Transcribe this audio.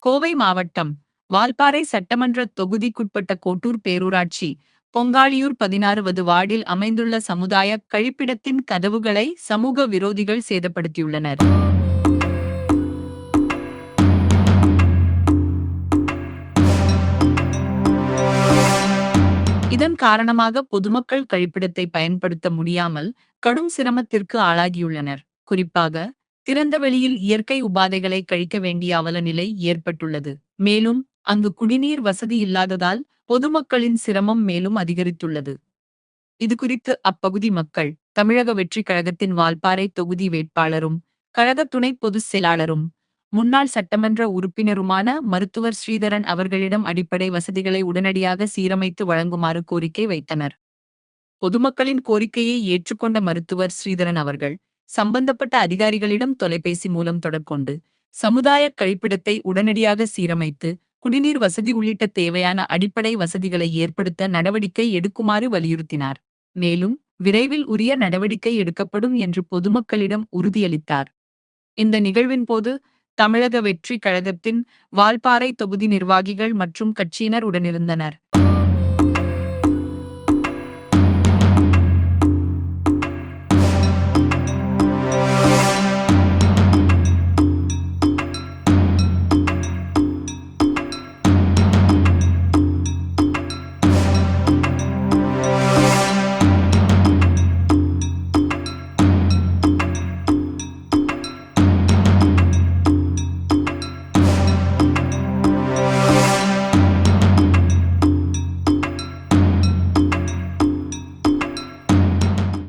கோவை மாவட்டம் வால்பாறை சட்டமன்ற தொகுதிக்குட்பட்ட கோட்டூர் பேரூராட்சி பொங்காளியூர் 16வது வார்டில் அமைந்துள்ள சமுதாய கழிப்பிடத்தின் கதவுகளை சமூக விரோதிகள் சேதப்படுத்தியுள்ளனர். இதன் காரணமாக பொதுமக்கள் கழிப்பிடத்தை பயன்படுத்த முடியாமல் கடும் சிரமத்திற்கு ஆளாகியுள்ளனர். குறிப்பாக திறந்த வெளியில் இயற்கை உபாதைகளை கழிக்க வேண்டிய அவல நிலை ஏற்பட்டுள்ளது. மேலும் அங்கு குடிநீர் வசதி இல்லாததால் பொதுமக்களின் சிரமம் மேலும் அதிகரித்துள்ளது. இதுகுறித்து அப்பகுதி மக்கள் தமிழக வெற்றி கழகத்தின் வால்பாறை தொகுதி வேட்பாளரும் கழக துணை பொதுச் செயலாளரும் முன்னாள் சட்டமன்ற உறுப்பினருமான மருத்துவர் ஸ்ரீதரன் அவர்களிடம் அடிப்படை வசதிகளை உடனடியாக சீரமைத்து வழங்குமாறு கோரிக்கை வைத்தனர். பொதுமக்களின் கோரிக்கையை ஏற்றுக்கொண்ட மருத்துவர் ஸ்ரீதரன் அவர்கள் சம்பந்தப்பட்ட அதிகாரிகளிடம் தொலைபேசி மூலம் தொடர்பு சமுதாய கழிப்பிடத்தை உடனடியாக சீரமைத்து குடிநீர் வசதி உள்ளிட்ட தேவையான அடிப்படை வசதிகளை ஏற்படுத்த நடவடிக்கை எடுக்குமாறு வலியுறுத்தினார். மேலும் விரைவில் உரிய நடவடிக்கை எடுக்கப்படும் என்று பொதுமக்களிடம் உறுதியளித்தார். இந்த நிகழ்வின் போது தமிழக வெற்றி கழகத்தின் வால்பாறை தொகுதி நிர்வாகிகள் மற்றும் கட்சியினர் உடனிருந்தனர்.